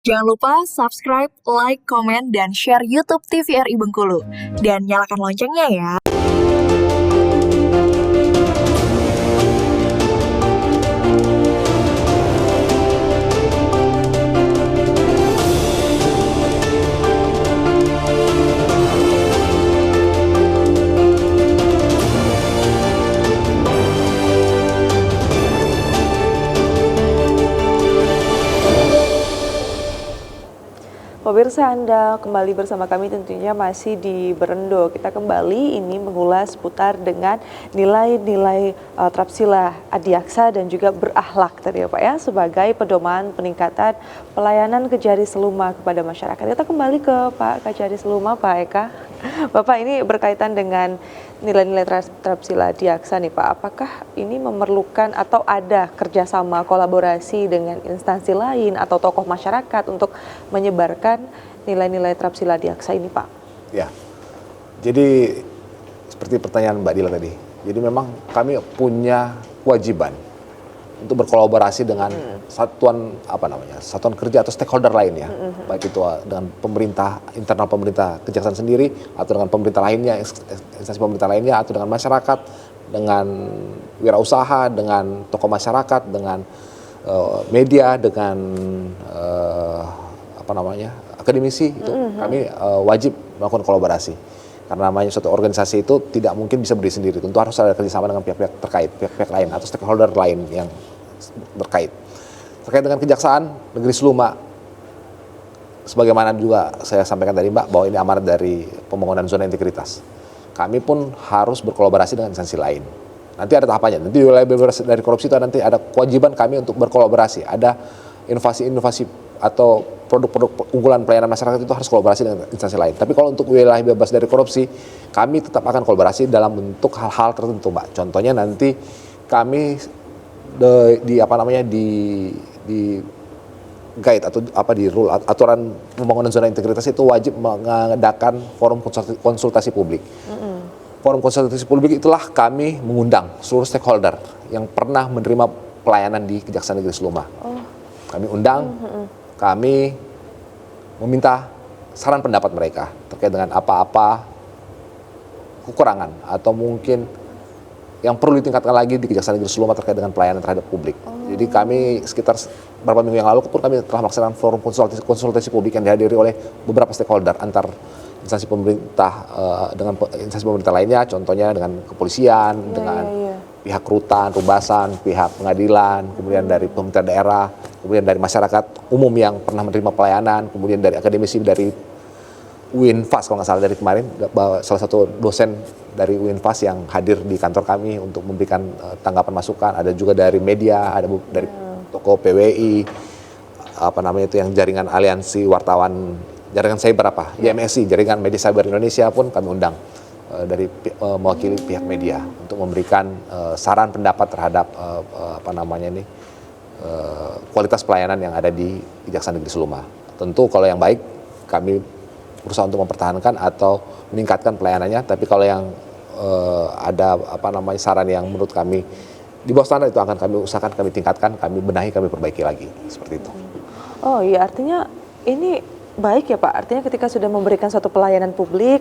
Jangan lupa subscribe, like, komen, dan share YouTube TVRI Bengkulu. Dan nyalakan loncengnya ya. Pemirsa, Anda kembali bersama kami tentunya masih di Berendo. Kita kembali ini mengulas seputar dengan nilai-nilai Trapsila Adiaksa dan juga berakhlak tadi ya Pak ya, sebagai pedoman peningkatan pelayanan Kejari Seluma kepada masyarakat. Kita kembali ke Pak Kejari Seluma, Pak Eka. Bapak, ini berkaitan dengan nilai-nilai Trapsila Adiaksa nih Pak, apakah ini memerlukan atau ada kerjasama kolaborasi dengan instansi lain atau tokoh masyarakat untuk menyebarkan nilai-nilai Trapsila Adiaksa ini Pak? Ya, jadi seperti pertanyaan Mbak Dila tadi, jadi memang kami punya kewajiban untuk berkolaborasi dengan satuan kerja atau stakeholder lainnya, baik itu dengan pemerintah, internal pemerintah kejaksaan sendiri, atau dengan pemerintah lainnya, instansi pemerintah lainnya, atau dengan masyarakat, dengan wirausaha, dengan tokoh masyarakat, dengan media, dengan akademisi. Itu kami wajib melakukan kolaborasi. Karena namanya suatu organisasi itu tidak mungkin bisa berdiri sendiri. Tentu harus ada kerjasama dengan pihak-pihak terkait, pihak-pihak lain atau stakeholder lain yang terkait. Terkait dengan Kejaksaan Negeri Seluma, sebagaimana juga saya sampaikan tadi Mbak, bahwa ini amanat dari pembangunan zona integritas. Kami pun harus berkolaborasi dengan instansi lain. Nanti ada tahapannya. Nanti wilayah bebas dari korupsi itu nanti ada kewajiban kami untuk berkolaborasi. Ada inovasi-inovasi atau produk-produk unggulan pelayanan masyarakat itu harus kolaborasi dengan instansi lain. Tapi kalau untuk wilayah bebas dari korupsi, kami tetap akan kolaborasi dalam bentuk hal-hal tertentu, Mbak. Contohnya nanti kami di guide atau di rule aturan pembangunan zona integritas itu wajib mengadakan forum konsultasi publik. Forum konsultasi publik itulah kami mengundang seluruh stakeholder yang pernah menerima pelayanan di Kejaksaan Negeri Seluma. Kami undang, kami meminta saran pendapat mereka terkait dengan apa-apa kekurangan atau mungkin yang perlu ditingkatkan lagi di Kejaksaan Negeri Seluma terkait dengan pelayanan terhadap publik. Jadi kami sekitar beberapa minggu yang lalu pun kami telah melaksanakan forum konsultasi publik yang dihadiri oleh beberapa stakeholder antar instansi pemerintah dengan instansi pemerintah lainnya, contohnya dengan kepolisian, dengan pihak rutan, rubasan, pihak pengadilan, kemudian dari pemerintah daerah, kemudian dari masyarakat umum yang pernah menerima pelayanan, kemudian dari akademisi dari UINFAS kalau nggak salah dari kemarin, salah satu dosen dari UINFAS yang hadir di kantor kami untuk memberikan tanggapan masukan. Ada juga dari media, ada dari toko PWI, yang jaringan aliansi wartawan, jaringan cyber YMSI, jaringan media cyber Indonesia pun kami undang dari mewakili pihak media untuk memberikan saran pendapat terhadap kualitas pelayanan yang ada di Kejaksaan Negeri Seluma. Tentu kalau yang baik kami berusaha untuk mempertahankan atau meningkatkan pelayanannya, tapi kalau yang ada saran yang menurut kami di bawah standar itu akan kami usahakan, kami tingkatkan, kami benahi, kami perbaiki lagi, seperti itu. Oh iya, artinya ini baik ya Pak, artinya ketika sudah memberikan suatu pelayanan publik,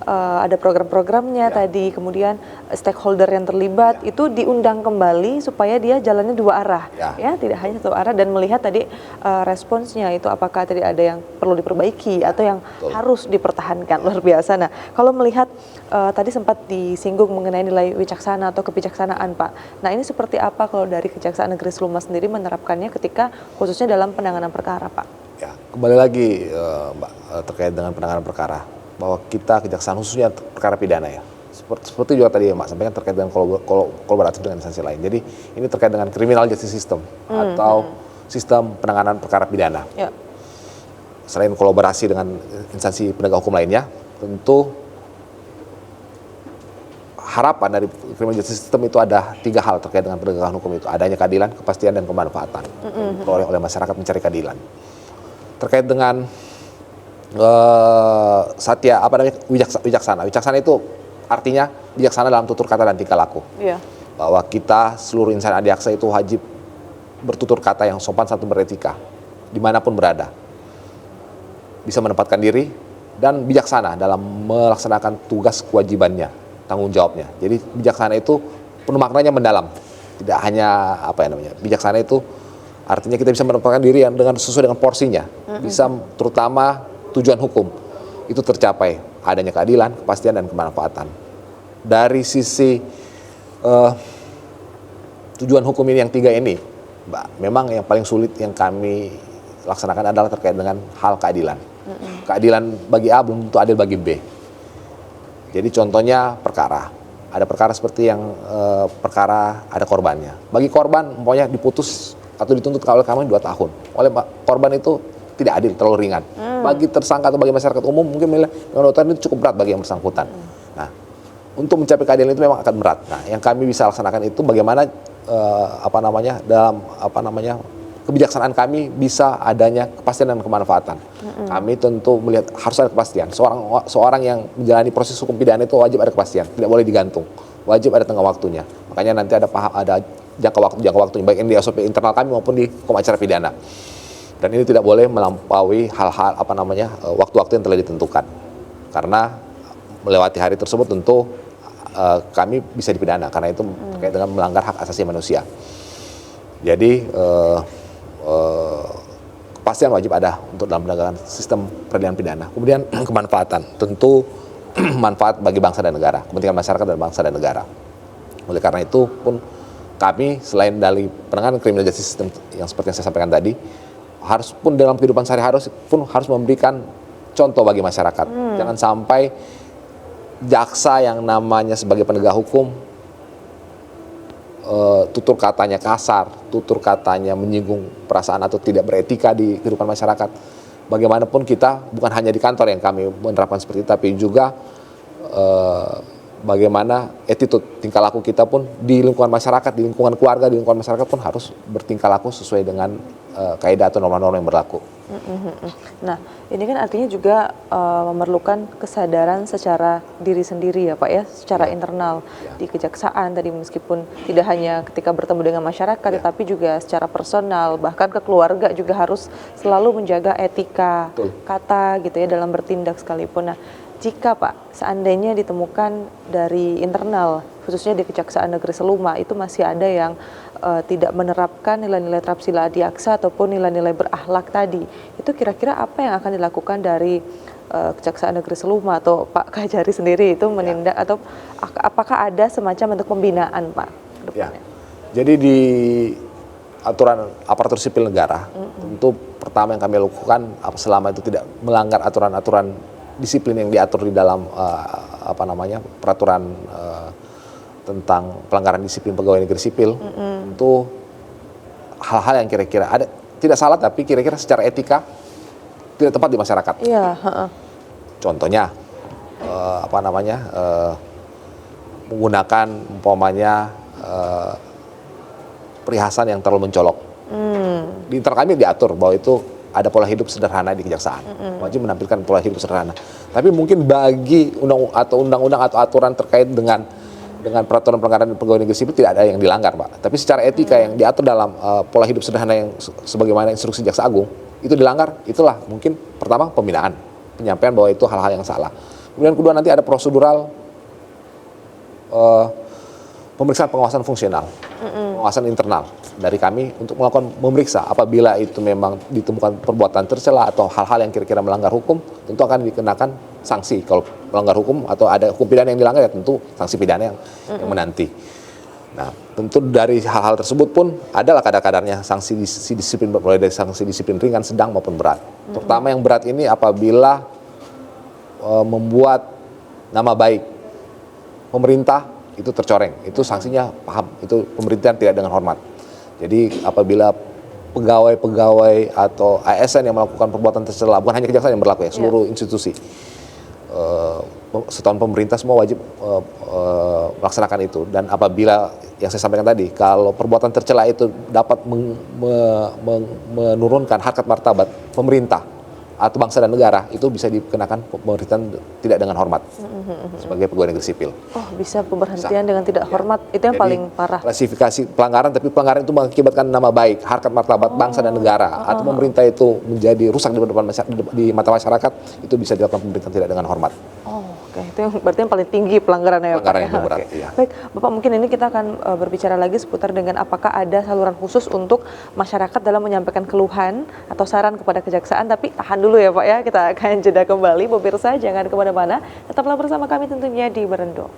ada program-programnya tadi, kemudian stakeholder yang terlibat itu diundang kembali supaya dia jalannya dua arah, ya tidak hanya satu arah, dan melihat tadi responsnya itu apakah tadi ada yang perlu diperbaiki atau yang harus dipertahankan, luar biasa. Nah, kalau melihat tadi sempat disinggung mengenai nilai wicaksana atau kebijaksanaan Pak, nah ini seperti apa kalau dari Kejaksaan Negeri Seluma sendiri menerapkannya ketika khususnya dalam penanganan perkara Pak? Ya, kembali lagi Mbak, terkait dengan penanganan perkara, bahwa kita kejaksaan khususnya perkara pidana ya, seperti juga tadi Mbak sampaikan terkait dengan kolaboratif dengan instansi lain. Jadi ini terkait dengan criminal justice system atau sistem penanganan perkara pidana. Selain kolaborasi dengan instansi penegak hukum lainnya, tentu harapan dari criminal justice system itu ada 3 hal terkait dengan penegakan hukum itu: adanya keadilan, kepastian, dan kemanfaatan oleh masyarakat mencari keadilan. Terkait dengan wicaksana. Wicaksana itu artinya bijaksana dalam tutur kata dan tingkah laku. Bahwa kita seluruh insan Adiaksa itu wajib bertutur kata yang sopan santun beretika dimanapun berada. bisa menempatkan diri dan bijaksana dalam melaksanakan tugas kewajibannya, tanggung jawabnya. Jadi bijaksana itu penuh maknanya mendalam, tidak hanya bijaksana itu artinya kita bisa menempatkan diri yang sesuai dengan porsinya, bisa terutama tujuan hukum itu tercapai, adanya keadilan, kepastian dan kemanfaatan. Dari sisi tujuan hukum ini yang 3 ini, Mbak, memang yang paling sulit yang kami laksanakan adalah terkait dengan hal keadilan. Keadilan bagi A belum tentu adil bagi B. Jadi contohnya perkara. Ada perkara seperti yang perkara ada korbannya. Bagi korban umpamanya diputus atau dituntut oleh kami 2 tahun. Oleh korban itu tidak adil, terlalu ringan. Bagi tersangka atau bagi masyarakat umum mungkin dengan 2 tahun itu cukup berat bagi yang bersangkutan. Nah, untuk mencapai keadilan itu memang akan berat. Nah, yang kami bisa laksanakan itu bagaimana kebijaksanaan kami bisa adanya kepastian dan kemanfaatan. Kami tentu melihat harus ada kepastian. Seorang yang menjalani proses hukum pidana itu wajib ada kepastian, tidak boleh digantung. Wajib ada tengah waktunya. Makanya nanti ada jangka waktunya baik yang di SOP internal kami maupun di hukum acara pidana. Dan ini tidak boleh melampaui hal-hal waktu-waktu yang telah ditentukan. Karena melewati hari tersebut tentu kami bisa dipidana karena itu terkait dengan melanggar hak asasi manusia. Jadi kepastian wajib ada untuk dalam penegakan sistem peradilan pidana. Kemudian kemanfaatan, tentu manfaat bagi bangsa dan negara, kepentingan masyarakat dan bangsa dan negara. Oleh karena itu pun kami selain dari penanganan criminal justice system yang seperti yang saya sampaikan tadi, harus pun dalam kehidupan sehari-hari harus memberikan contoh bagi masyarakat. Jangan sampai jaksa yang namanya sebagai penegak hukum tutur katanya kasar, tutur katanya menyinggung perasaan atau tidak beretika di kehidupan masyarakat. Bagaimanapun kita bukan hanya di kantor yang kami menerapkan seperti itu, tapi juga bagaimana attitude, tingkah laku kita pun di lingkungan masyarakat, di lingkungan keluarga, di lingkungan masyarakat pun harus bertingkah laku sesuai dengan kaidah atau norma-norma yang berlaku. Nah, ini kan artinya juga memerlukan kesadaran secara diri sendiri ya Pak ya, secara internal di kejaksaan tadi, meskipun tidak hanya ketika bertemu dengan masyarakat, tetapi juga secara personal, bahkan ke keluarga juga harus selalu menjaga etika kata gitu ya dalam bertindak sekalipun. Nah, jika Pak seandainya ditemukan dari internal, khususnya di Kejaksaan Negeri Seluma, itu masih ada yang tidak menerapkan nilai-nilai Trapsila Adiaksa ataupun nilai-nilai berakhlak tadi, itu kira-kira apa yang akan dilakukan dari Kejaksaan Negeri Seluma atau Pak Kajari sendiri itu menindak, atau apakah ada semacam bentuk pembinaan Pak ke depannya? Jadi di aturan aparatur sipil negara, tentu pertama yang kami lakukan selama itu tidak melanggar aturan-aturan disiplin yang diatur di dalam peraturan tentang pelanggaran disiplin pegawai negeri sipil, itu hal-hal yang kira-kira ada tidak salah tapi kira-kira secara etika tidak tepat di masyarakat. Iya. Contohnya menggunakan umpamanya perhiasan yang terlalu mencolok. Di internal kami diatur bahwa itu ada pola hidup sederhana di kejaksaan, wajib menampilkan pola hidup sederhana. Tapi mungkin bagi undang-undang atau aturan terkait dengan peraturan pelanggaran pegawai negeri sipil tidak ada yang dilanggar, Pak. Tapi secara etika yang diatur dalam pola hidup sederhana yang sebagaimana instruksi Jaksa Agung itu dilanggar, itulah mungkin pertama pembinaan, penyampaian bahwa itu hal-hal yang salah. Kemudian kedua nanti ada prosedural pemeriksaan pengawasan fungsional, pengawasan internal dari kami untuk melakukan memeriksa apabila itu memang ditemukan perbuatan tercela atau hal-hal yang kira-kira melanggar hukum, tentu akan dikenakan sanksi. Kalau melanggar hukum atau ada hukum pidana yang dilanggar, ya tentu sanksi pidana yang menanti. Nah, tentu dari hal-hal tersebut pun adalah kadar-kadarnya sanksi disiplin, mulai dari sanksi disiplin ringan, sedang maupun berat. Terutama yang berat ini apabila membuat nama baik pemerintah itu tercoreng, itu sanksinya paham, itu pemerintahan tidak dengan hormat. Jadi apabila pegawai-pegawai atau ASN yang melakukan perbuatan tercela, bukan hanya kejaksaan yang berlaku ya, seluruh institusi, satuan pemerintah semua wajib melaksanakan itu. Dan apabila yang saya sampaikan tadi, kalau perbuatan tercela itu dapat menurunkan harkat martabat pemerintah atau bangsa dan negara itu bisa dikenakan pemberhentian tidak dengan hormat sebagai pegawai negeri sipil. Oh, bisa pemberhentian dengan tidak hormat. Itu yang Jadi, paling parah. Klasifikasi pelanggaran, tapi pelanggaran itu mengakibatkan nama baik, harkat martabat bangsa dan negara, atau pemerintah itu menjadi rusak di mata masyarakat, itu bisa dilakukan pemberhentian tidak dengan hormat. Oh, oke. Itu yang berarti yang paling tinggi pelanggarannya ya, Pak. Pelanggaran yang berat, Oke. iya. Baik, Bapak, mungkin ini kita akan berbicara lagi seputar dengan apakah ada saluran khusus untuk masyarakat dalam menyampaikan keluhan atau saran kepada kejaksaan. Tapi tahan dulu ya Pak ya, kita akan jeda kembali. Pemirsa jangan kemana-mana, tetaplah bersama kami tentunya di Berendo.